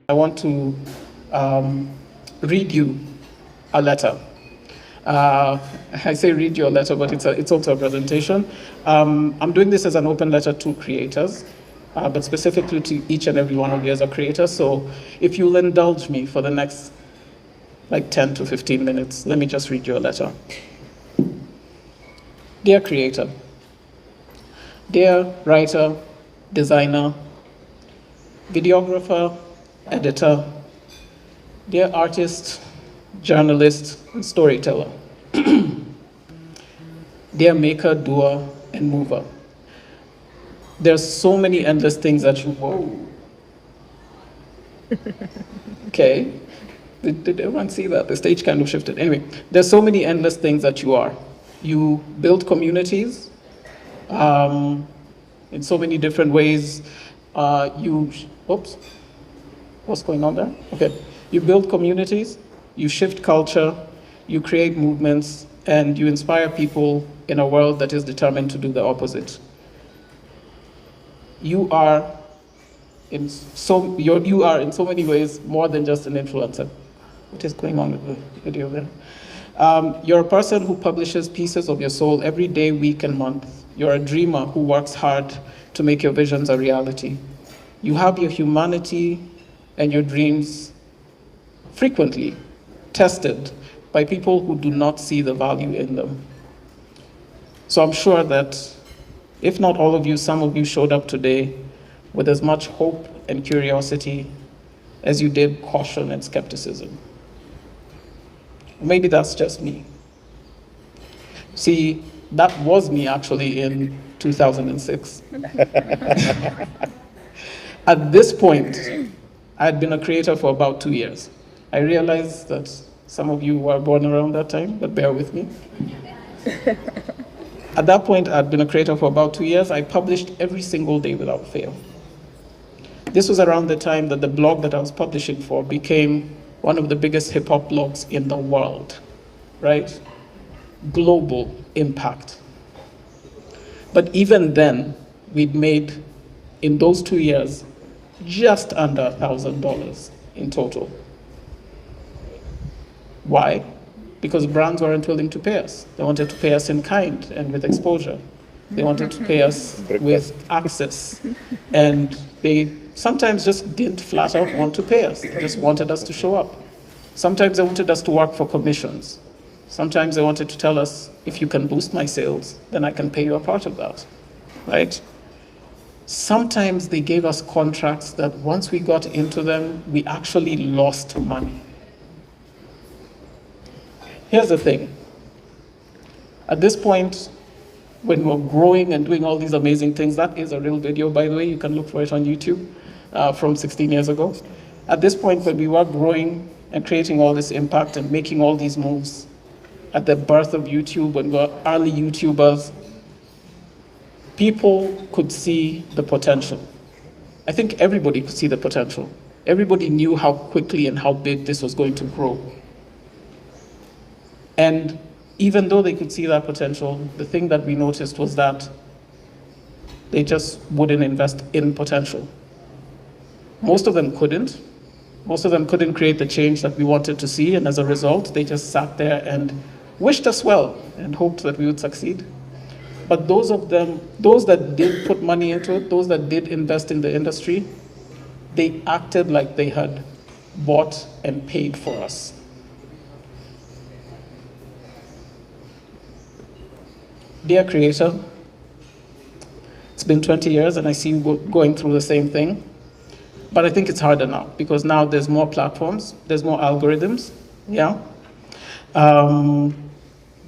I want to read you a letter. I say read you a letter, but it's also a presentation. I'm doing this as an open letter to creators, but specifically to each and every one of you as a creator. So if you'll indulge me for the next like 10 to 15 minutes, let me just read you a letter. Dear creator, dear writer, designer, videographer, editor, dear artist, journalist, and storyteller, dear maker, doer, and mover. There's so many endless things that you, whoa. Okay, did everyone see that? The stage kind of shifted. Anyway, there's so many endless things that you are. You build communities in so many different ways. Oops, what's going on there? Okay, you build communities, you shift culture, you create movements, and you inspire people in a world that is determined to do the opposite. You are in so many ways more than just an influencer. What is going on with the video there? You're a person who publishes pieces of your soul every day, week, and month. You're a dreamer who works hard to make your visions a reality. You have your humanity and your dreams frequently tested by people who do not see the value in them. So I'm sure that if not all of you, some of you showed up today with as much hope and curiosity as you did caution and skepticism. Maybe that's just me. See, that was me actually in 2006. At this point, I had been a creator for about 2 years. I realized that some of you were born around that time, but bear with me. At that point, I'd been a creator for about 2 years. I published every single day without fail. This was around the time that the blog that I was publishing for became one of the biggest hip-hop blogs in the world, right? Global impact. But even then, we'd made, in those 2 years, just under $1,000 in total. Why? Because brands weren't willing to pay us. They wanted to pay us in kind and with exposure. They wanted to pay us with access. And they sometimes just didn't flat out want to pay us. They just wanted us to show up. Sometimes they wanted us to work for commissions. Sometimes they wanted to tell us, if you can boost my sales, then I can pay you a part of that, right? Sometimes they gave us contracts that once we got into them, we actually lost money. Here's the thing. At this point, when we're growing and doing all these amazing things, that is a real video, by the way, you can look for it on YouTube from 16 years ago. At this point, when we were growing and creating all this impact and making all these moves, at the birth of YouTube, when we were early YouTubers, people could see the potential. I think everybody could see the potential. Everybody knew how quickly and how big this was going to grow. And even though they could see that potential, the thing that we noticed was that they just wouldn't invest in potential. Most of them couldn't. Most of them couldn't create the change that we wanted to see, and as a result, they just sat there and wished us well and hoped that we would succeed. But those that did put money into it, those that did invest in the industry, they acted like they had bought and paid for us. Dear creator, it's been 20 years and I see you going through the same thing, but I think it's harder now because now there's more platforms, there's more algorithms, yeah?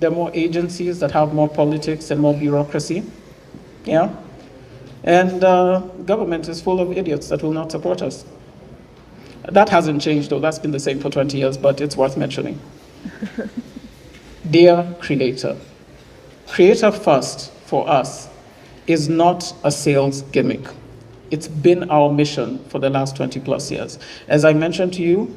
There are more agencies that have more politics and more bureaucracy, yeah? And government is full of idiots that will not support us. That hasn't changed though, that's been the same for 20 years, but it's worth mentioning. Dear creator, Creator First for us is not a sales gimmick. It's been our mission for the last 20 plus years. As I mentioned to you,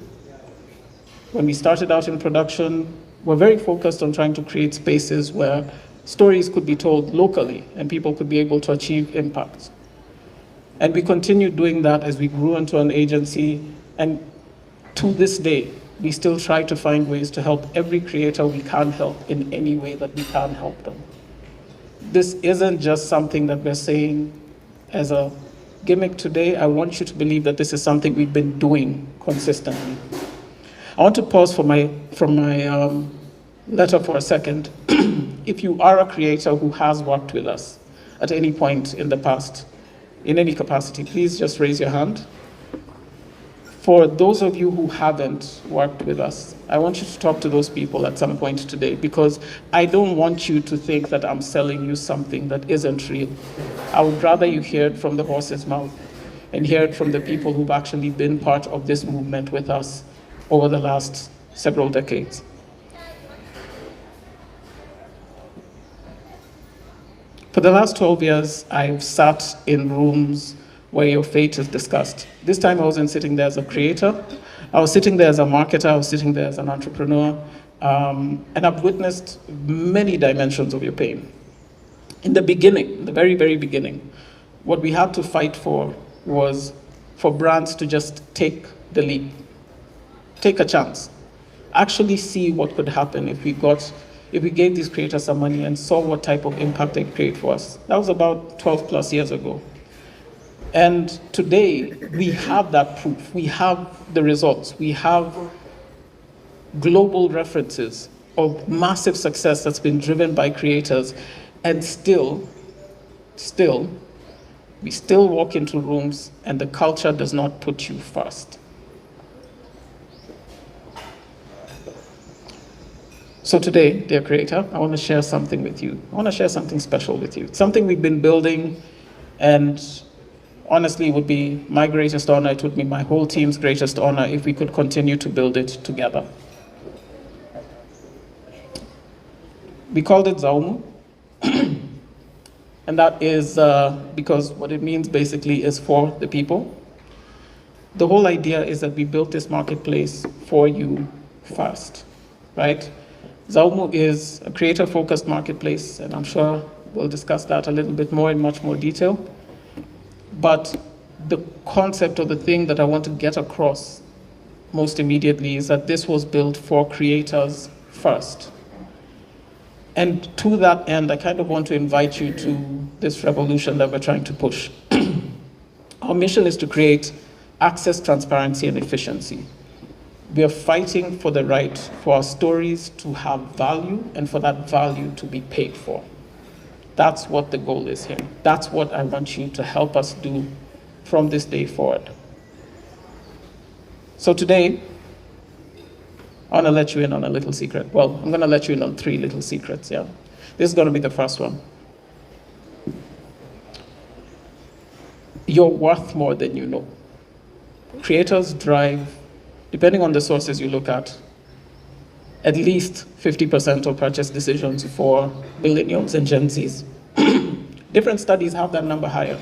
when we started out in production, we're very focused on trying to create spaces where stories could be told locally and people could be able to achieve impact. And we continued doing that as we grew into an agency And to this day, we still try to find ways to help every creator we can help in any way that we can help them. This isn't just something that we're saying as a gimmick today. I want you to believe that this is something we've been doing consistently. I want to pause from my letter for a second. If you are a creator who has worked with us at any point in the past, in any capacity, please just raise your hand. For those of you who haven't worked with us, I want you to talk to those people at some point today, because I don't want you to think that I'm selling you something that isn't real. I would rather you hear it from the horse's mouth and hear it from the people who've actually been part of this movement with us over the last several decades. For the last 12 years, I've sat in rooms where your fate is discussed. This time I wasn't sitting there as a creator. I was sitting there as a marketer. I was sitting there as an entrepreneur. And I've witnessed many dimensions of your pain. In the beginning, the very, very beginning, what we had to fight for was for brands to just take the leap, take a chance, actually see what could happen if we gave these creators some money and saw what type of impact they create for us. That was about 12 plus years ago. And today, we have that proof. We have the results. We have global references of massive success that's been driven by creators. And still, we still walk into rooms and the culture does not put you first. So today, dear creator, I want to share something with you. I want to share something special with you. Something we've been building, and honestly, it would be my greatest honor, it would be my whole team's greatest honor if we could continue to build it together. We called it Zaumu, and that is because what it means basically is for the people. The whole idea is that we built this marketplace for you first, right? Zaumu is a creator-focused marketplace, and I'm sure we'll discuss that a little bit more in much more detail. But the concept or the thing that I want to get across most immediately is that this was built for creators first. And to that end, I kind of want to invite you to this revolution that we're trying to push. Our mission is to create access, transparency, and efficiency. We are fighting for the right for our stories to have value and for that value to be paid for. That's what the goal is here. That's what I want you to help us do from this day forward. So today, I want to let you in on a little secret. Well, I'm going to let you in on 3 little secrets, yeah? This is going to be the first one. You're worth more than you know. Creators drive, depending on the sources you look at least 50% of purchase decisions for millennials and Gen Zs. Different studies have that number higher.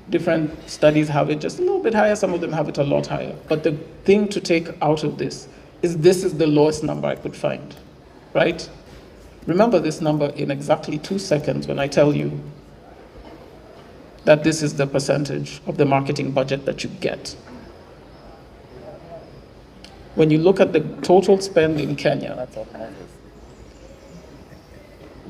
Different studies have it just a little bit higher. Some of them have it a lot higher. But the thing to take out of this is the lowest number I could find, right? Remember this number in exactly 2 seconds when I tell you that this is the percentage of the marketing budget that you get. When you look at the total spend in Kenya,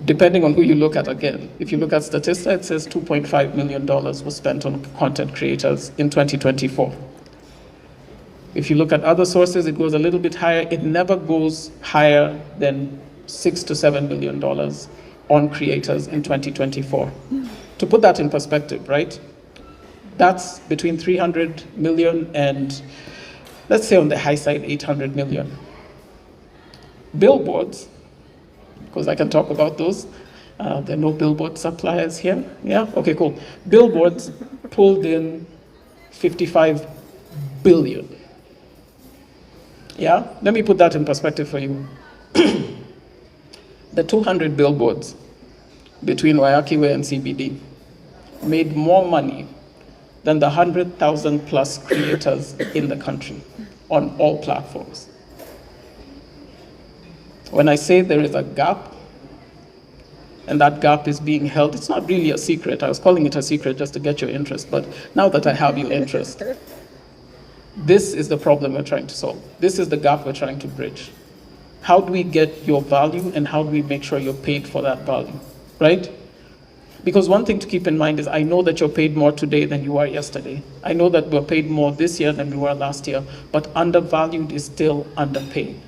depending on who you look at again, if you look at Statista, it says $2.5 million was spent on content creators in 2024. If you look at other sources, it goes a little bit higher. It never goes higher than $6 to $7 million on creators in 2024. To put that in perspective, right? That's between 300 million and, let's say on the high side, 800 million. Billboards, because I can talk about those. There are no billboard suppliers here. Yeah, okay, cool. Billboards pulled in 55 billion. Yeah, let me put that in perspective for you. The 200 billboards between Wayakiwe and CBD made more money than the 100,000 plus creators in the country on all platforms. When I say there is a gap, and that gap is being held, it's not really a secret. I was calling it a secret just to get your interest, but now that I have your interest, This is the problem we're trying to solve. This is the gap we're trying to bridge. How do we get your value, and how do we make sure you're paid for that value, right? Because one thing to keep in mind is I know that you're paid more today than you were yesterday. I know that we're paid more this year than we were last year, but undervalued is still underpaid.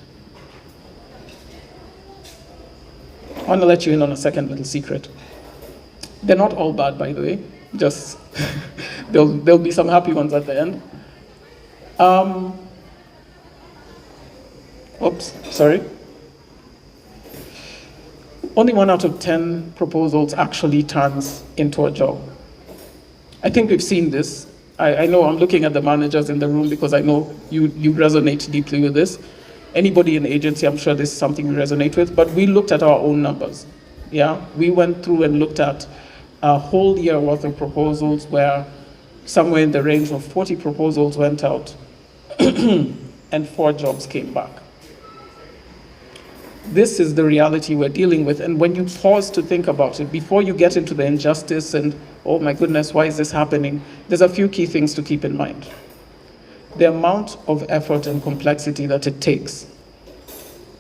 I want to let you in on a second little secret. They're not all bad, by the way. Just there'll be some happy ones at the end. Sorry. Only 1 out of 10 proposals actually turns into a job. I think we've seen this. I know I'm looking at the managers in the room because I know you resonate deeply with this. Anybody in the agency, I'm sure this is something you resonate with, but we looked at our own numbers. Yeah, we went through and looked at a whole year worth of proposals where somewhere in the range of 40 proposals went out and 4 jobs came back. This is the reality we're dealing with. And when you pause to think about it, before you get into the injustice and, oh my goodness, why is this happening? There's a few key things to keep in mind. The amount of effort and complexity that it takes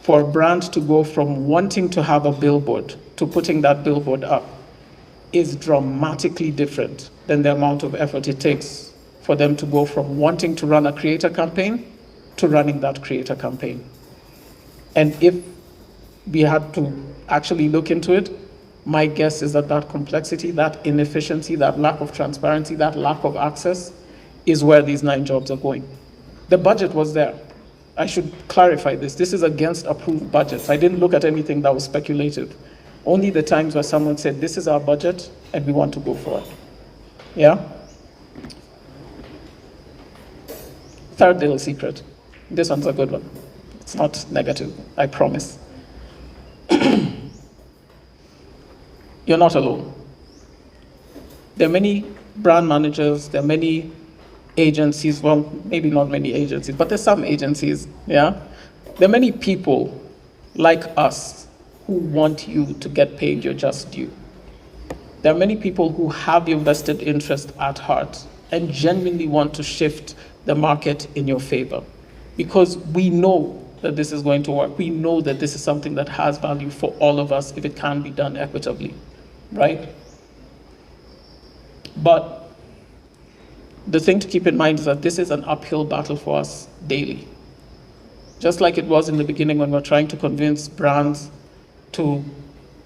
for a brand to go from wanting to have a billboard to putting that billboard up is dramatically different than the amount of effort it takes for them to go from wanting to run a creator campaign to running that creator campaign. And if we had to actually look into it, my guess is that that complexity, that inefficiency, that lack of transparency, that lack of access is where these 9 jobs are going. The budget was there. I should clarify this. This is against approved budgets. I didn't look at anything that was speculative. Only the times where someone said, this is our budget and we want to go for it. Yeah? Third little secret. This one's a good one. It's not negative, I promise. You're not alone. There are many brand managers, there are many agencies, well, maybe not many agencies, but there's some agencies, yeah? There are many people like us who want you to get paid your just due. There are many people who have your vested interest at heart and genuinely want to shift the market in your favor, because we know that this is going to work. We know that this is something that has value for all of us if it can be done equitably, right? But the thing to keep in mind is that this is an uphill battle for us daily. Just like it was in the beginning when we're trying to convince brands to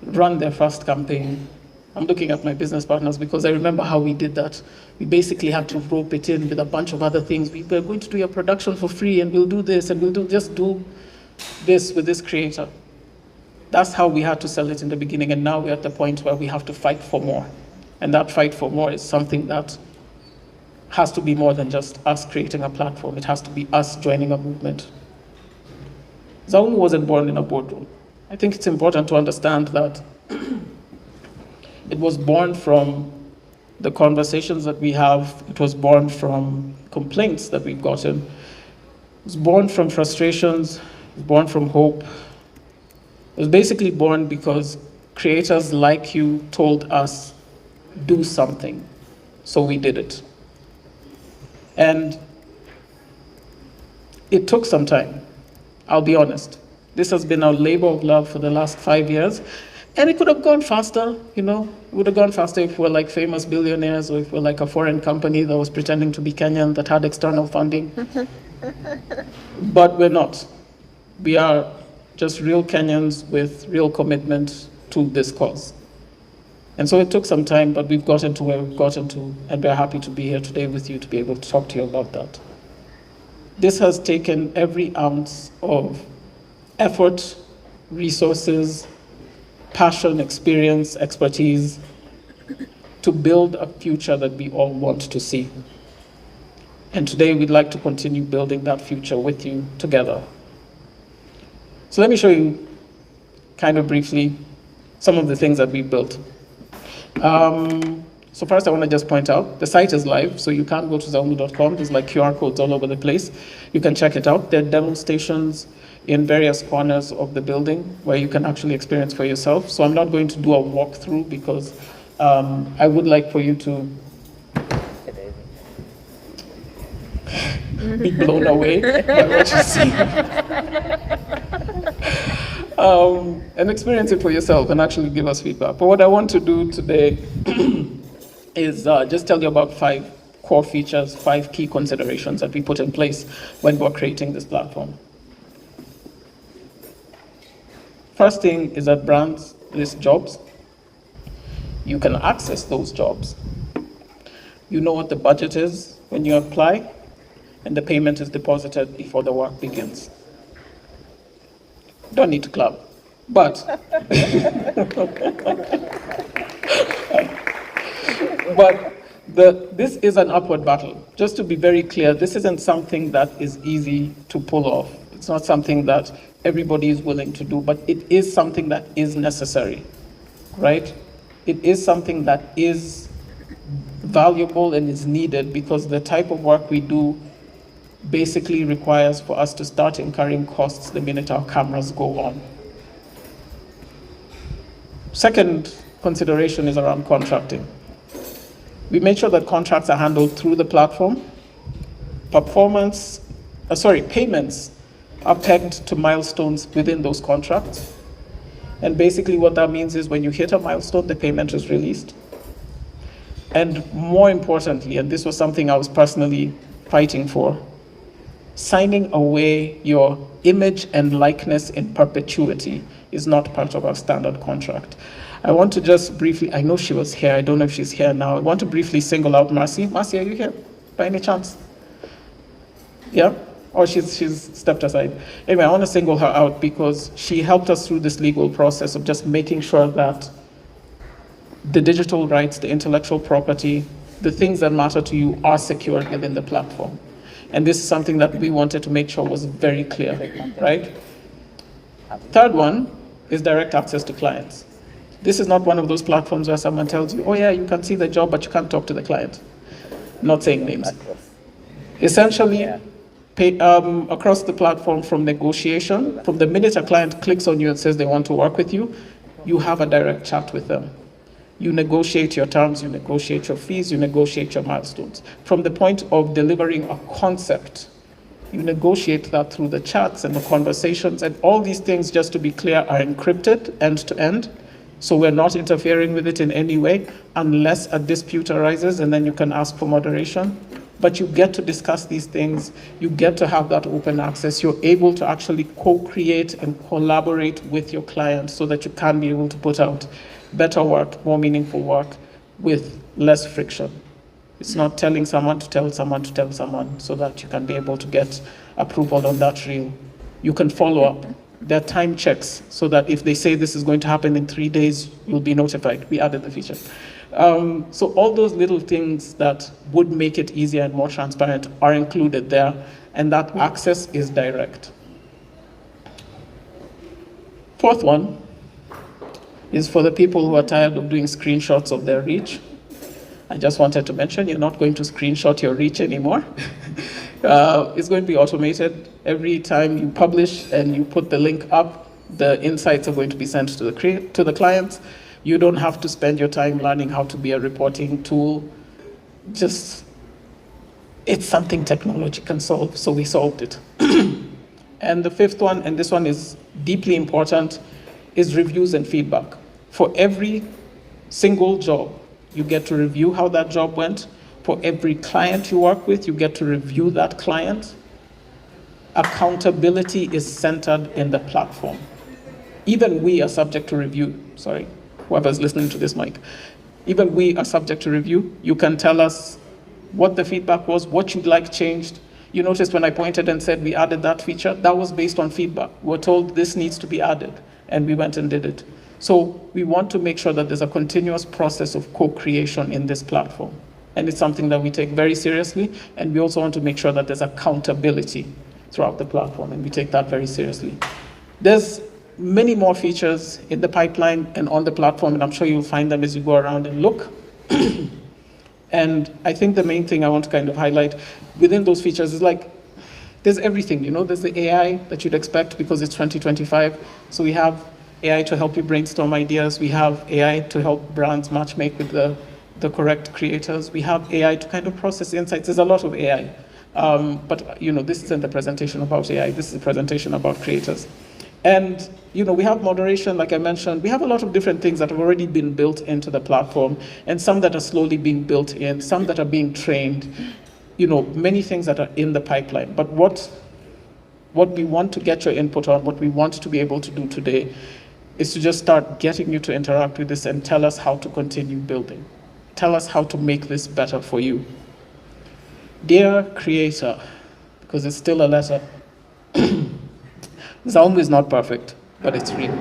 run their first campaign. I'm looking at my business partners because I remember how we did that. We basically had to rope it in with a bunch of other things. We were going to do your production for free, and we'll do this, and we'll just do this with this creator. That's how we had to sell it in the beginning, and now we're at the point where we have to fight for more. And that fight for more is something that has to be more than just us creating a platform. It has to be us joining a movement. Zaumu wasn't born in a boardroom. I think it's important to understand that it was born from the conversations that we have. It was born from complaints that we've gotten. It was born from frustrations. It was born from hope. It was basically born because creators like you told us, do something. So we did it. And it took some time, I'll be honest. This has been our labor of love for the last 5 years. And it could have gone faster, you know. It would have gone faster if we're like famous billionaires, or if we're like a foreign company that was pretending to be Kenyan that had external funding. But we're not. We are just real Kenyans with real commitment to this cause. And so it took some time, but we've gotten to where we've gotten to, and we're happy to be here today with you to be able to talk to you about that. This has taken every ounce of effort, resources, passion, experience, expertise to build a future that we all want to see. And today we'd like to continue building that future with you together. So let me show you kind of briefly some of the things that we've built. So first I want to just point out, the site is live, so you can go to zaumu.com. There's like QR codes all over the place. You can check it out. There are demo stations in various corners of the building where you can actually experience for yourself. So I'm not going to do a walkthrough because I would like for you to be blown away by what you see. And experience it for yourself and actually give us feedback. But what I want to do today is just tell you about 5 core features, 5 key considerations that we put in place when we're creating this platform. First thing is that brands list jobs. You can access those jobs. You know what the budget is when you apply, and the payment is deposited before the work begins. Don't need to clap, but this is an upward battle. Just to be very clear, this isn't something that is easy to pull off. It's not something that everybody is willing to do, but it is something that is necessary, right? It is something that is valuable and is needed because the type of work we do basically requires for us to start incurring costs the minute our cameras go on. Second consideration is around contracting. We make sure that contracts are handled through the platform. Payments are pegged to milestones within those contracts. And basically what that means is when you hit a milestone, the payment is released. And more importantly, and this was something I was personally fighting for, signing away your image and likeness in perpetuity is not part of our standard contract. I want to just briefly, I know she was here, I don't know if she's here now. I want to briefly single out Marcy. Marcy, are you here by any chance? Yeah? Or she's stepped aside. Anyway, I want to single her out because she helped us through this legal process of just making sure that the digital rights, the intellectual property, the things that matter to you are secured within the platform. And this is something that we wanted to make sure was very clear, right? Third one is direct access to clients. This is not one of those platforms where someone tells you, oh yeah, you can see the job, but you can't talk to the client. Not saying names. Essentially, across the platform from negotiation, from the minute a client clicks on you and says they want to work with you, you have a direct chat with them. You negotiate your terms, you negotiate your fees, you negotiate your milestones. From the point of delivering a concept, you negotiate that through the chats and the conversations, and all these things, just to be clear, are encrypted end to end. So we're not interfering with it in any way unless a dispute arises, and then you can ask for moderation. But you get to discuss these things, you get to have that open access, you're able to actually co-create and collaborate with your clients so that you can be able to put out better work, more meaningful work with less friction. It's not telling someone to tell someone to tell someone so that you can be able to get approval on that reel. You can follow up. There are time checks so that if they say this is going to happen in 3 days, you'll be notified. We added the feature. So all those little things that would make it easier and more transparent are included there, and that access is direct. Fourth one is for the people who are tired of doing screenshots of their reach. I just wanted to mention you're not going to screenshot your reach anymore. It's going to be automated. Every time you publish and you put the link up, the insights are going to be sent to the clients. You don't have to spend your time learning how to be a reporting tool. Just, it's something technology can solve, so we solved it. And the fifth one, and this one is deeply important, is reviews and feedback. For every single job, you get to review how that job went. For every client you work with, you get to review that client. Accountability is centered in the platform. Even we are subject to review. Sorry, whoever's listening to this mic. Even we are subject to review. You can tell us what the feedback was, what you'd like changed. You noticed when I pointed and said we added that feature, that was based on feedback. We're told this needs to be added, and we went and did it. So we want to make sure that there's a continuous process of co-creation in this platform. And it's something that we take very seriously, and we also want to make sure that there's accountability throughout the platform, and we take that very seriously. There's many more features in the pipeline and on the platform, and I'm sure you'll find them as you go around and look. And I think the main thing I want to kind of highlight within those features is like, there's everything, you know, there's the AI that you'd expect because it's 2025. So we have AI to help you brainstorm ideas. We have AI to help brands matchmake with the correct creators. We have AI to kind of process insights. There's a lot of AI. But this isn't a presentation about AI. This is a presentation about creators. And we have moderation, like I mentioned. We have a lot of different things that have already been built into the platform, and some that are slowly being built in, some that are being trained. Many things that are in the pipeline. But what we want to get your input on, what we want to be able to do today, is to just start getting you to interact with this and tell us how to continue building. Tell us how to make this better for you. Dear creator, because it's still a letter, Zaumu is not perfect, but it's real.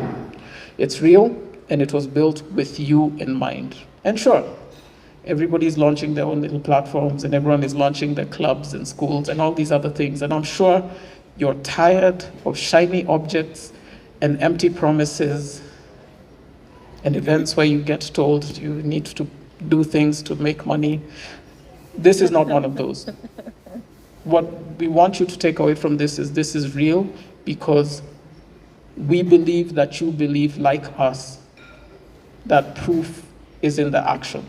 It's real, and it was built with you in mind. And sure, everybody's launching their own little platforms, and everyone is launching their clubs and schools and all these other things. And I'm sure you're tired of shiny objects and empty promises and events where you get told you need to do things to make money. This is not one of those. What we want you to take away from this is real, because we believe that you believe, like us, that proof is in the action.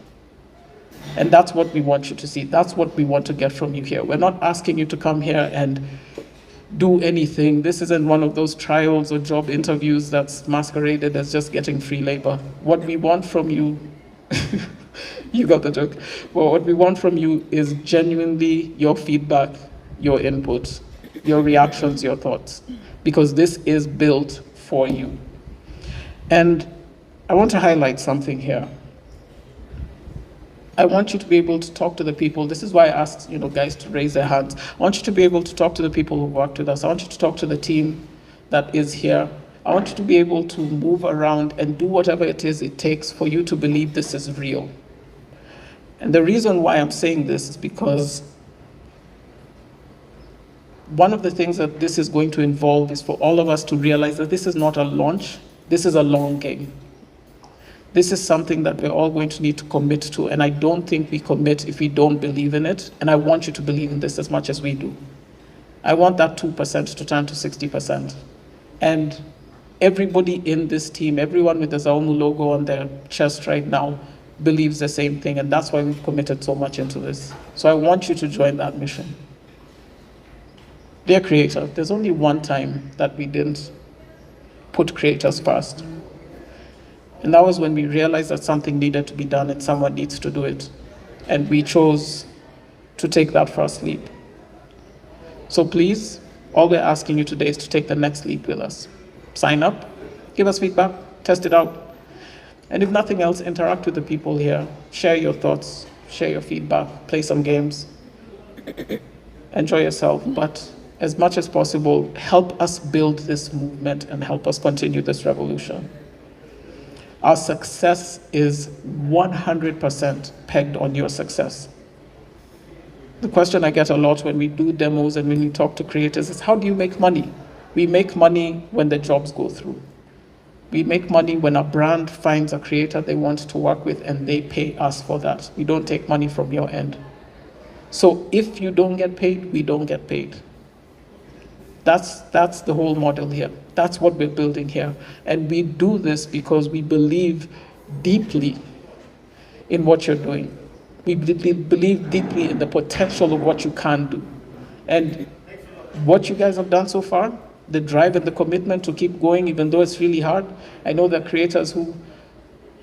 And that's what we want you to see. That's what we want to get from you here. We're not asking you to come here and do anything. This isn't one of those trials or job interviews that's masqueraded as just getting free labor. What we want from you, you got the joke. Well, what we want from you is genuinely your feedback, your input, your reactions, your thoughts, because this is built for you. And I want to highlight something here. I want you to be able to talk to the people. This is why I asked, guys to raise their hands. I want you to be able to talk to the people who worked with us. I want you to talk to the team that is here. I want you to be able to move around and do whatever it is it takes for you to believe this is real. And the reason why I'm saying this is because one of the things that this is going to involve is for all of us to realize that this is not a launch, this is a long game. This is something that we're all going to need to commit to, and I don't think we commit if we don't believe in it, and I want you to believe in this as much as we do. I want that 2% to turn to 60%. And everybody in this team, everyone with the Zaumu logo on their chest right now, believes the same thing, and that's why we've committed so much into this. So I want you to join that mission. Dear creator, there's only one time that we didn't put creators first. And that was when we realized that something needed to be done and someone needs to do it. And we chose to take that first leap. So please, all we're asking you today is to take the next leap with us. Sign up, give us feedback, test it out. And if nothing else, interact with the people here. Share your thoughts, share your feedback, play some games. Enjoy yourself, but as much as possible, help us build this movement and help us continue this revolution. Our success is 100% pegged on your success. The question I get a lot when we do demos and when we talk to creators is, how do you make money? We make money when the jobs go through. We make money when a brand finds a creator they want to work with and they pay us for that. We don't take money from your end. So if you don't get paid, we don't get paid. That's the whole model here. That's what we're building here. And we do this because we believe deeply in what you're doing. We believe deeply in the potential of what you can do. And what you guys have done so far, the drive and the commitment to keep going, even though it's really hard. I know there are creators who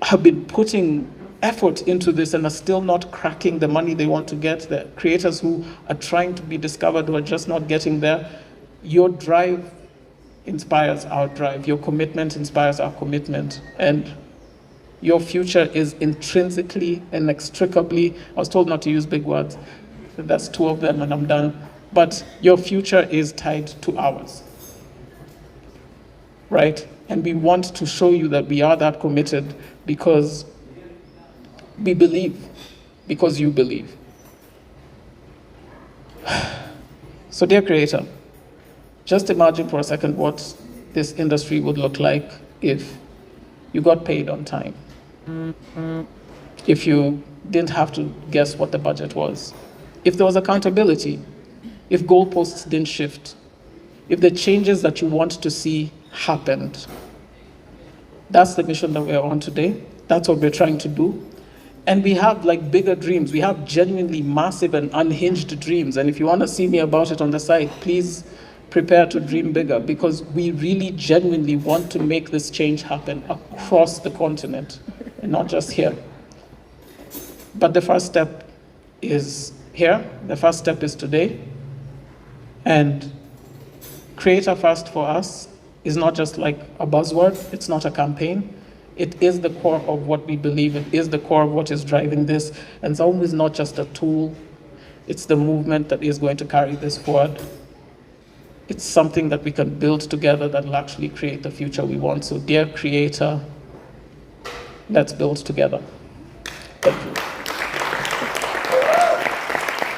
have been putting effort into this and are still not cracking the money they want to get. There are creators who are trying to be discovered who are just not getting there. Your drive inspires our drive. Your commitment inspires our commitment. And your future is intrinsically, inextricably, I was told not to use big words. That's 2 of them and I'm done. But your future is tied to ours. Right? And we want to show you that we are that committed because we believe, because you believe. So dear creator, just imagine for a second what this industry would look like if you got paid on time. If you didn't have to guess what the budget was. If there was accountability. If goalposts didn't shift. If the changes that you want to see happened. That's the mission that we're on today. That's what we're trying to do. And we have like bigger dreams. We have genuinely massive and unhinged dreams. And if you want to see me about it on the site, please prepare to dream bigger, because we really genuinely want to make this change happen across the continent and not just here. But the first step is here. The first step is today. And Creator First for us is not just like a buzzword. It's not a campaign. It is the core of what we believe. It is the core of what is driving this. And Zaumu is not just a tool. It's the movement that is going to carry this forward. It's something that we can build together that will actually create the future we want. So dear Creator, let's build together. Thank you.